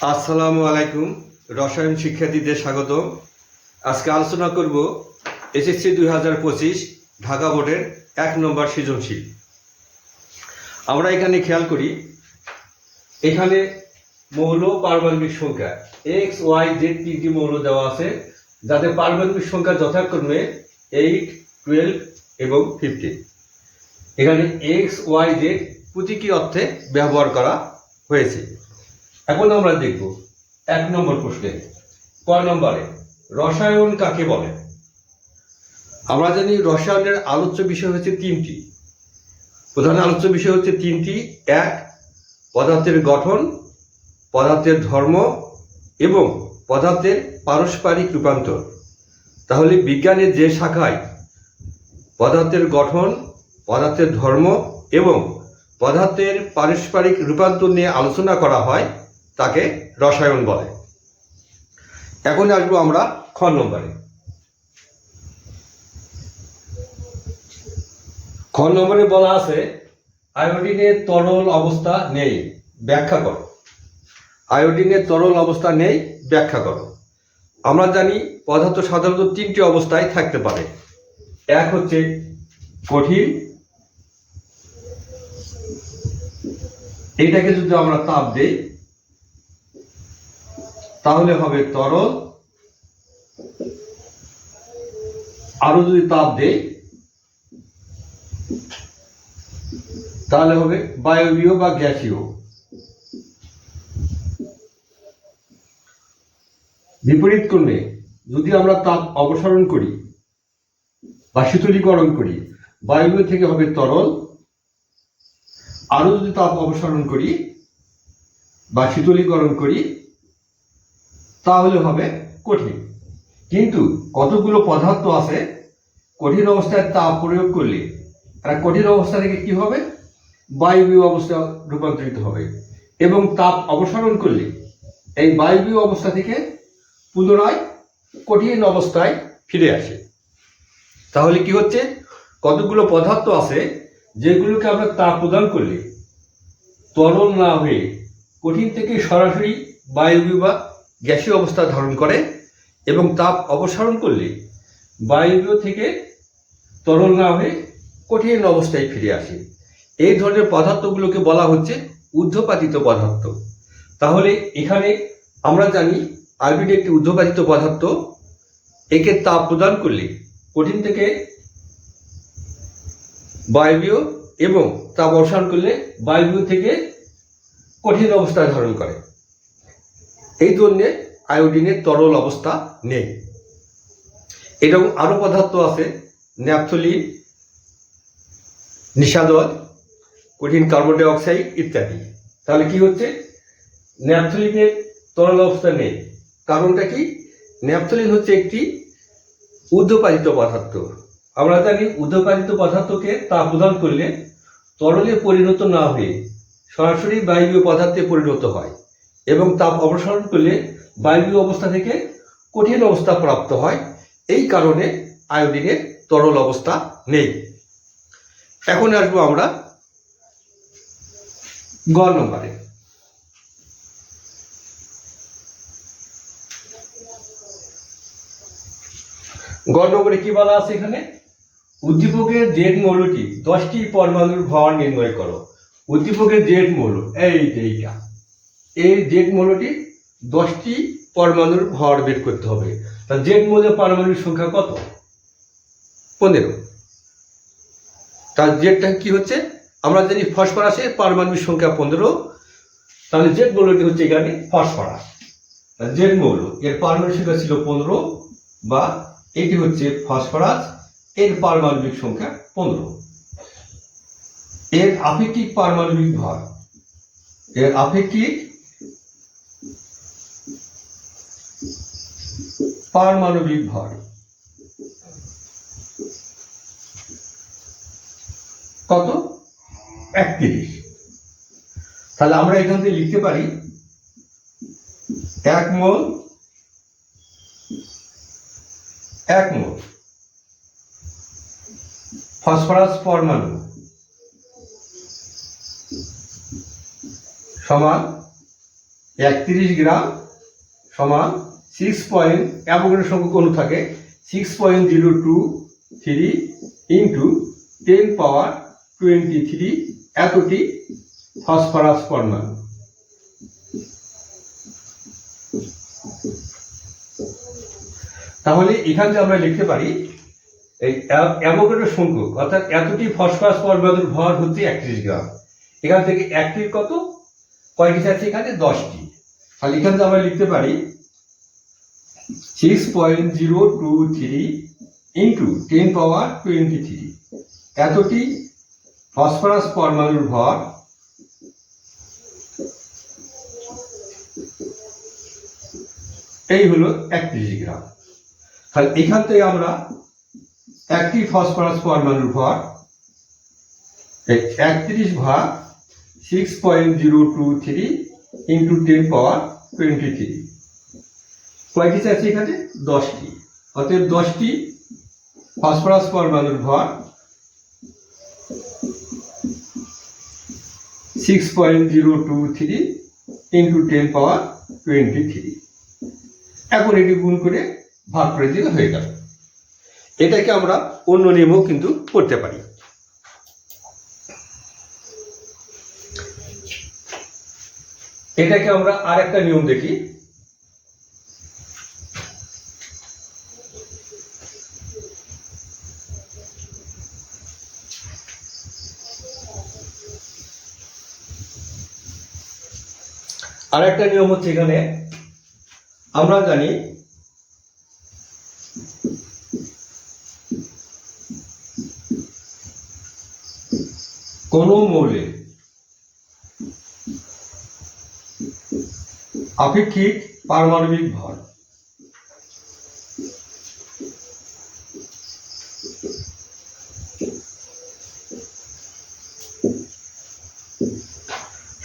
আসসালামু আলাইকুম। রসায়ন শিক্ষার্থীদের স্বাগত। আজকে আলোচনা করব এসএসসি 2025 ঢাকা বোর্ডের 1 নম্বর সৃজনশীল। আমরা এখানে খেয়াল করি, এখানে মৌল পারমাণবিক সংখ্যা x y z তিনটি মৌল দেওয়া আছে, যাদের পারমাণবিক সংখ্যা যথাক্রমে 8, 12 এবং 15। এখানে x y z প্রতীকী অর্থে ব্যবহার করা হয়েছে। এখন আমরা দেখব 1 নম্বর প্রশ্নে ক নম্বরে রসায়ন কাকে বলে। আমরা জানি রসায়নের আলোচ্য বিষয় হচ্ছে তিনটি, প্রধান আলোচ্য বিষয় হচ্ছে তিনটি। 1, পদার্থের গঠন, পদার্থের ধর্ম এবং পদার্থের পারস্পরিক রূপান্তর। তাহলে বিজ্ঞানের যে শাখায় পদার্থের গঠন, পদার্থের ধর্ম এবং পদার্থের পারস্পরিক রূপান্তর নিয়ে আলোচনা করা হয় তাকে রসায়ন বলে। এখন আসবো আমরা খ নম্বরে। খ নম্বরে বলা আছে আয়োডিনের তরল অবস্থা নেই, ব্যাখ্যা করো। আয়োডিনের তরল অবস্থা নেই, ব্যাখ্যা করো। আমরা জানি পদার্থ সাধারণত তিনটি অবস্থায় থাকতে পারে। এক হচ্ছে কঠিন, এটাকে যদি আমরা তাপ দেই তাহলে হবে তরল, আরো যদি তাপ দেই তাহলে হবে বায়বীয় বা গ্যাসীয়। বিপরীত ক্রমে যদি আমরা তাপ অপসারণ করি বা শীতলীকরণ করি, বায়বীয় থেকে হবে তরল, আরো যদি তাপ অপসারণ করি বা শীতলীকরণ করি তাহলে হবে কঠিন। কিন্তু কতগুলো পদার্থ আছে কঠিন অবস্থায় তাপ প্রয়োগ করলে আর কঠিন অবস্থা থেকে কি হবে, বায়বীয় অবস্থা রূপান্তরিত হবে, এবং তাপ অপসারণ করলে এই বায়বীয় অবস্থা থেকে পুনরায় কঠিন অবস্থায় ফিরে আসে। তাহলে কি হচ্ছে, কতগুলো পদার্থ আছে যেগুলোকে আমরা তাপ প্রদান করলে তরল না হয়ে কঠিন থেকে সরাসরি বায়বীয় বা গ্যাসীয় অবস্থা ধারণ করে, এবং তাপ অপসারণ করলে বায়বীয় থেকে তরল না হয়ে কঠিন অবস্থায় ফিরে আসে। এই ধরনের পদার্থগুলোকে বলা হচ্ছে ঊর্ধ্বপাতিত পদার্থ। তাহলে এখানে আমরা জানি আয়োডিন একটি ঊর্ধ্বপাতিত পদার্থ। একে তাপ প্রদান করলে কঠিন থেকে বায়বীয় এবং তাপ অপসারণ করলে বায়বীয় থেকে কঠিন অবস্থা ধারণ করে। এই জন্যে আয়োডিনের তরল অবস্থা নেই। এরকম আরো পদার্থ আছে, ন্যাপথলিন, নিশাদল, কঠিন কার্বন ডাই অক্সাইড ইত্যাদি। তাহলে কি হচ্ছে, ন্যাপথলিনের তরল অবস্থা নেই। কারণটা কি, ন্যাপথলিন হচ্ছে একটি ঊর্ধ্বপাতিত পদার্থ। আমরা জানি ঊর্ধ্বপাতিত পদার্থকে তাপ প্রদান করলে তরলে পরিণত না হয়ে সরাসরি বায়বীয় পদার্থে পরিণত হয়, এবং তাপ অপসারণ করলে বায়বীয় অবস্থা থেকে কঠিন অবস্থা প্রাপ্ত হয়। এই কারণে আয়োডিনের তরল অবস্থা নেই। এখন আসবো আমরা গ নম্বরে। গ নম্বরে কি বলা আছে, এখানে উদ্দীপকের জেড মৌলটি 10টি পরমাণুর ভর নির্ণয় করো। উদ্দীপকের জেড মৌল এইটা, এই জেড মৌলটি 10টি পরমাণুর ভর বের করতে হবে। তা জেড মৌলের পারমাণবিক সংখ্যা কত? 15। তার জেডটা কি হচ্ছে, আমরা জানি ফসফরাসের পারমাণবিক সংখ্যা 15। তাহলে জেড মৌলটি হচ্ছে এখানে ফসফরাস। জেড মৌল এর পারমাণবিক সংখ্যা ছিল 15, বা এটি হচ্ছে ফসফরাস, এর পারমাণবিক সংখ্যা 15। এর আপেক্ষিক পারমাণবিক ভর, এর আপেক্ষিক পারমাণবিক ভর কত? 31। তাহলে আমরা এখান থেকে লিখতে পারি 1 মোল ফসফরাস পরমাণু সমান 31 গ্রাম সমান 6 অ্যাভোগাড্রো সংখ্যক অণু থাকে 6.023 ইন্টু 10⁻23 এতটি ফসফরাস পরমাণু। তাহলে এখান থেকে আমরা লিখতে পারি এই অ্যাভোগাড্রো সংখ্যক অর্থাৎ এতটি ফসফরাস পরমাণুর ভর হচ্ছে 31 গ্রাম। এখান থেকে একটির কত কয়টি আছে এখানে 10টি। তাহলে এখান থেকে আমরা লিখতে পারি 6.023 ইন্টু 10⁻23 এতটি ফসফরাস পরমাণুর ভর এই হলো 31 গ্রাম। তাহলে এখান থেকে আমরা একটি ফসফরাস পরমাণুর ভর 31 ভাগ 6.023 ইন্টু 10⁻23 কয়টি আছে এখানে 10টি। অতএব 10টি ফসফরাস পরমাণুর ভর 6.023 ইন্টু 10⁻23। এখন এটি গুণ করে ভাগ করে দিলে হয়ে গেল। এটাকে আমরা অন্য নিয়মেও কিন্তু করতে পারি। এটাকে আমরা আর একটা নিয়ম দেখি। আর একটা নিয়ম হচ্ছে এখানে আমরা জানি কোন মৌলের আপেক্ষিক পারমাণবিক ভর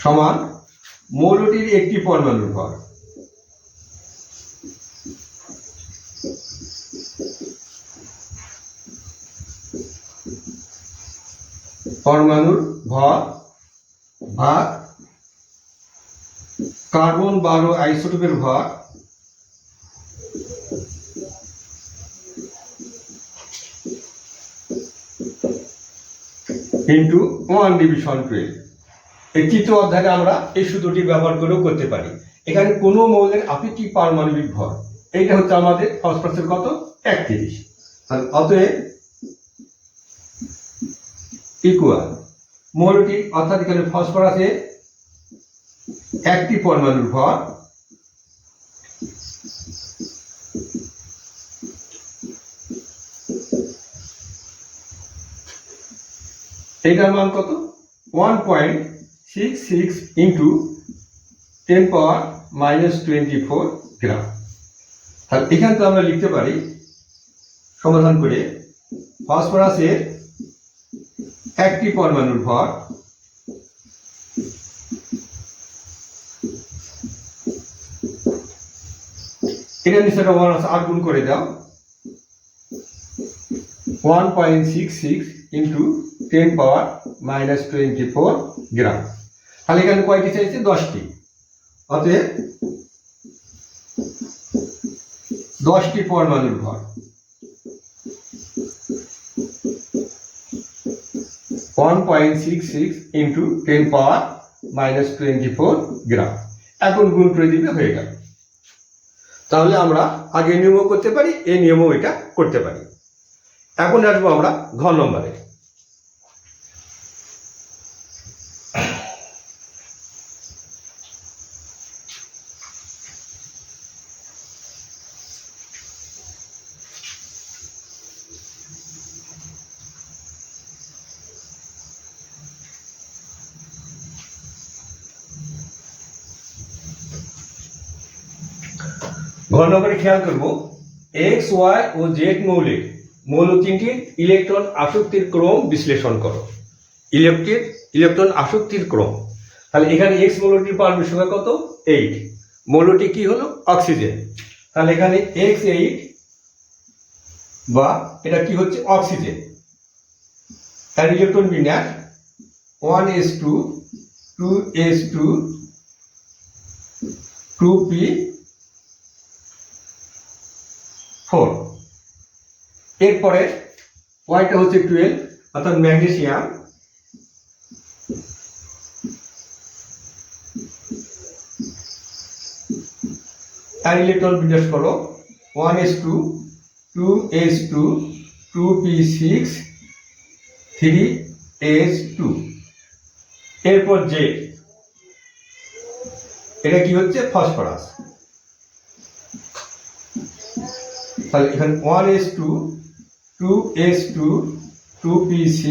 সমান মৌলটির একটি পরমাণুর ভর। পরমাণুর ভর ভাগ কার্বন 12 আইসোটোপের ভর ইন্টু 1 ডিভিশন 12। এই তৃতীয় অধ্যায়ে আমরা এই সূত্রটি ব্যবহার করেও করতে পারি। এখানে কোন মৌলের আপেক্ষিক পারমাণবিক ভর এইটা হচ্ছে আমাদের ফসফরাসের কত 31। অতএব ইকুয়াল মৌলটি অর্থাৎ এখানে ফসফরাসের একটি পরমাণুর ভর এইটার মান কত 1.66 ইন্টু 10⁻24 গ্রাম। তাহলে এখান থেকে আমরা লিখতে পারি সমাধান করে ফসফরাসের একটি পরমাণুর ভর এটা নিচে 1 গুণ করে দাও 1.66 ইন্টু 10⁻24 গ্রাম। তাহলে এখানে কয়টি চাইছে 10টি। অতএব 10টি পরমাণুর ভর 1.66 ইন্টু 10⁻24 গ্রাম। এখন গুণ করে দিলে হয়ে গেল। তাহলে আমরা আগে নিয়মও করতে পারি, এই নিয়মও এটা করতে পারি। এখন আসবো আমরা ঘ নম্বরে। ঘ নম্বরে খেয়াল করবো এক্স ওয়াই ও জেড মৌল তিনটির ইলেকট্রন আসক্তির ক্রম বিশ্লেষণ করো। ইলেকট্রন আসক্তির ক্রম। তাহলে এখানে এক্স মৌলটির পারমাণবিক সংখ্যা কত 8। মৌলটি কি হলো অক্সিজেন। তাহলে এখানে X8 বা এটা কি হচ্ছে অক্সিজেন। তার ইলেকট্রন বিন্যাস 1s2 2s2 2p4। এরপরে ওয়াইটা হচ্ছে 12, অর্থাৎ ম্যাগনেসিয়াম আর ইলেকট্রন বিন্যাস করো 1s2 2s2 2p6 3s2। এরপর যে এটা কি হচ্ছে ফসফরাস, তাহলে এখানে 1s2 2s2 2p6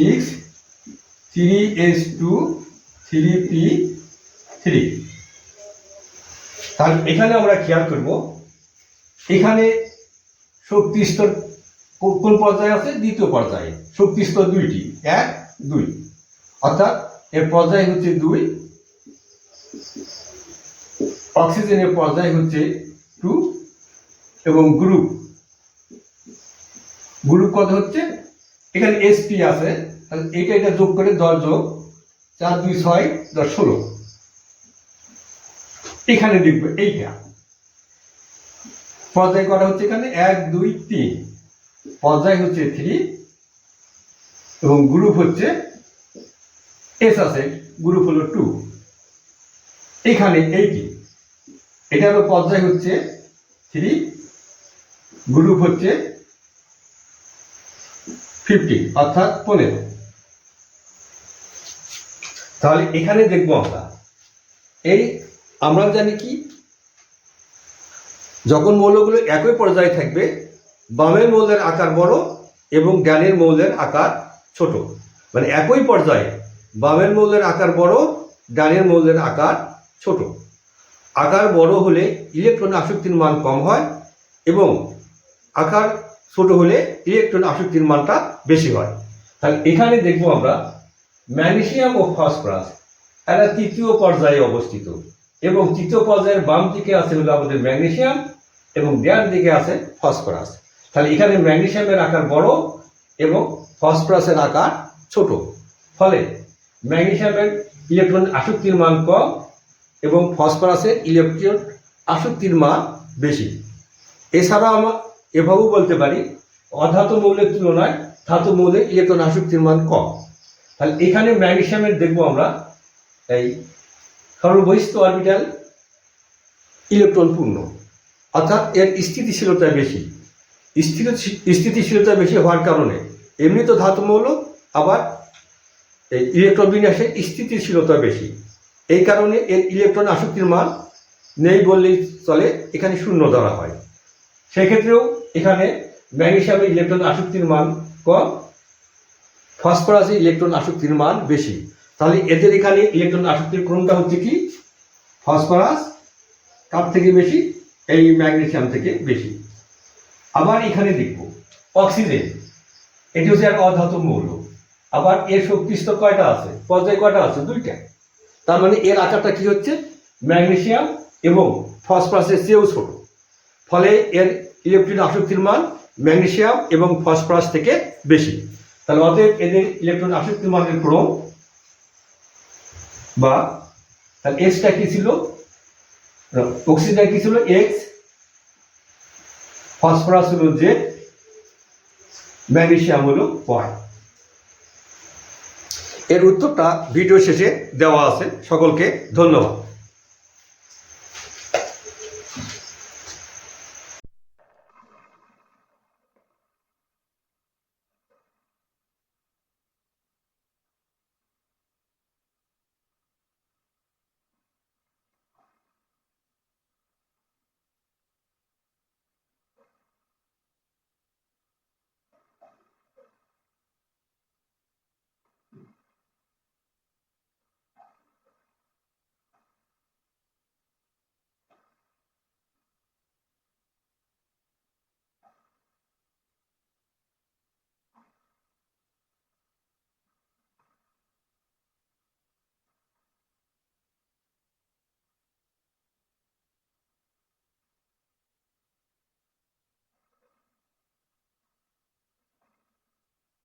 3s2 3p3। তাহলে এখানে আমরা খেয়াল করব এখানে শক্তি স্তর কোন পর্যায়ে আছে, দ্বিতীয় পর্যায়ে শক্তি স্তর দুইটি 1 2, অর্থাৎ এর পর্যায় হচ্ছে 2, অক্সিজেনের পর্যায় হচ্ছে 2 এবং গ্রুপ কত হচ্ছে, এখানে sp আছে, তাহলে এটা যোগ করে 10 যোগ 4 2 6 10 16। এখানে দেখবো এইটা পর্যায় করা হচ্ছে, এখানে 1 2 3, পর্যায় হচ্ছে 3 এবং গ্রুপ হচ্ছে s আছে, গ্রুপ হলো 2। এখানে এইটি এটারও পর্যায় হচ্ছে 3, গ্রুপ হচ্ছে 50 অর্থাৎ 15। তাহলে এখানে দেখবো আমরা জানি কি, যখন মৌলগুলো একই পর্যায়ে থাকবে বামের মৌলের আকার বড় এবং ডানের মৌলের আকার ছোট, মানে একই পর্যায়ে বামের মৌলের আকার বড়, ডানের মৌলের আকার ছোট। আকার বড় হলে ইলেকট্রন আসক্তির মান কম হয় এবং আকার ছোট হলে ইলেকট্রন আসক্তির মানটা বেশি হয়। তাহলে এখানে দেখবো আমরা ম্যাগনেসিয়াম ও ফসফরাস এরা তৃতীয় পর্যায়ে অবস্থিত এবং তৃতীয় পর্যায়ের বাম দিকে আছে হলো আমাদের ম্যাগনেসিয়াম এবং ডান দিকে আছে ফসফরাস। তাহলে এখানে ম্যাগনেসিয়ামের আকার বড় এবং ফসফরাসের আকার ছোট, ফলে ম্যাগনেসিয়ামের ইলেকট্রন আসক্তির মান কম এবং ফসফরাসের ইলেকট্রন আসক্তির মান বেশি। এছাড়া আমরা এভাবেও বলতে পারি অধাতু মৌলের তুলনায় ধাতু মৌলের ইলেকট্রন আসক্তির মান কম। তাহলে এখানে ম্যাগনেসিয়ামের দেখবো আমরা এই সর্ববহিষ্ঠ অরবিটাল ইলেকট্রন পূর্ণ, অর্থাৎ এর স্থিতিশীলতা বেশি। স্থিতিশীলতা বেশি হওয়ার কারণে এমনি তো ধাতু মৌল, আবার এই ইলেকট্রন বিন্যাসে স্থিতিশীলতা বেশি, এই কারণে এর ইলেকট্রন আসক্তির মান নেই বললেই চলে, এখানে 0 ধরা হয়। সেক্ষেত্রেও এখানে ম্যাগনেসিয়ামের ইলেকট্রন আসক্তির মান কম, ফসফরাসের ইলেকট্রন আসক্তির মান বেশি। তাহলে এদের এখানে ইলেকট্রন আসক্তির ক্রমটা হচ্ছে কি, ফসফরাস কার থেকে বেশি, এই ম্যাগনেসিয়াম থেকে বেশি। আবার এখানে দেখব অক্সিজেন, এটি হচ্ছে এক অধাতু মৌল, আবার এর শক্তি স্তর কয়টা আছে, পর্যায় কয়টা আছে, 2টা। তার মানে এর আকারটা কি হচ্ছে ম্যাগনেসিয়াম এবং ফসফরাসের চেয়েও ছোট, ফলে এর ইলেকট্রন আসক্তির মান ম্যাগনেসিয়াম এবং ফসফরাস থেকে বেশি। তাহলে অতএব এদের ইলেকট্রন আসক্তির মানের ক্রম বা তাহলে এসটা কি ছিল, অক্সিজেন কি ছিল এক্স, ফসফরাস হলো জেড, ম্যাগনেসিয়াম হলো ওয়াই। এর উত্তরটা ভিডিও শেষে দেওয়া আছে। সকলকে ধন্যবাদ।